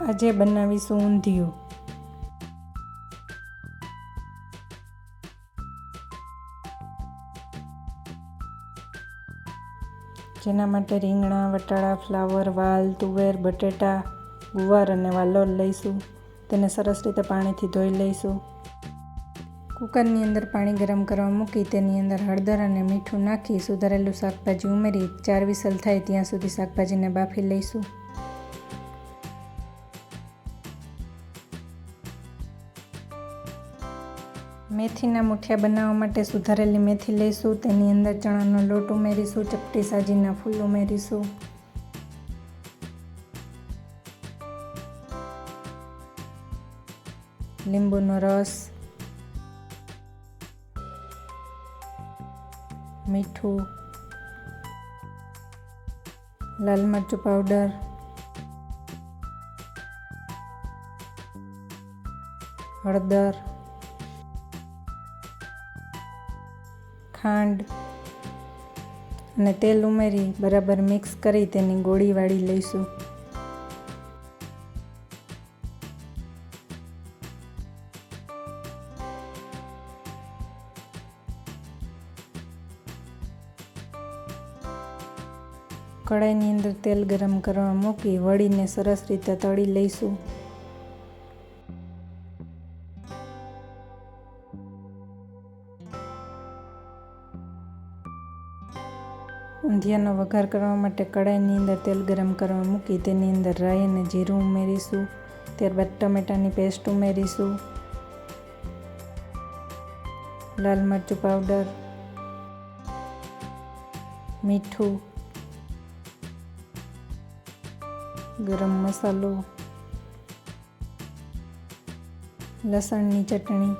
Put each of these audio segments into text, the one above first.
આજે બનાવીશું ઊંધિયું. જેના માટે રીંગણા, વટાણા, ફ્લાવર, વાલ, તુવેર, બટેટા, ગુવાર અને વાલોર લઈશું. તેને સરસ રીતે પાણીથી ધોઈ લઈશું. કુકરની અંદર પાણી ગરમ કરવા મૂકી તેની અંદર હળદર અને મીઠું નાખી સુધારેલું શાકભાજી ઉમેરી 4 વિસલ થાય ત્યાં સુધી શાકભાજીને બાફી લઈશું. મેથીના મુઠિયા બનાવવા માટે સુધારેલી મેથી લઈશું. તેની અંદર ચણાનો લોટ ઉમેરીશું. ચપટી સાજીના ફૂલ ઉમેરીશું. લીંબુનો રસ, મીઠું, લાલ મરચું પાવડર, હળદર, ખાંડ અને તેલ ઉમેરી બરાબર મિક્સ કરી તેની ગોળી વાળી લઈશું. કડાઈની અંદર તેલ ગરમ કરવા મૂકી વળીને સરસ રીતે તળી લઈશું. ઊંધિયાનો વઘાર કરવા માટે કડાઈની અંદર તેલ ગરમ કરવા મૂકી તેની અંદર રાઈ અને જીરું ઉમેરીશું. ત્યારબાદ ટમેટાની પેસ્ટ ઉમેરીશું. લાલ મરચું પાવડર, મીઠું, ગરમ મસાલો, લસણની ચટણી,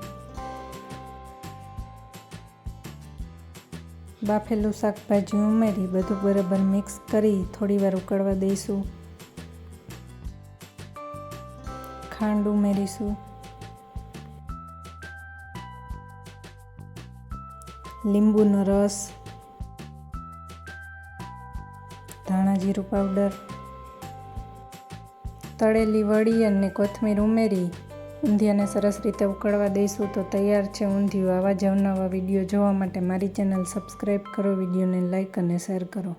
બાફેલું શાકભાજી ઉમેરી બધું બરાબર મિક્સ કરી થોડીવાર ઉકળવા દઈશું. ખાંડ ઉમેરીશું. લીંબુનો રસ, ધાણા જીરું પાવડર, તળેલી વડી અને કોથમીર ઉમેરી ઊંધિયાને સરસ રીતે ઉકળવા દઈશું તો તૈયાર છે ઊંધિયું. આવા જ અવનવા વિડીયો જોવા માટે મારી ચેનલ સબસ્ક્રાઈબ કરો, વિડીયોને લાઈક અને શેર કરો.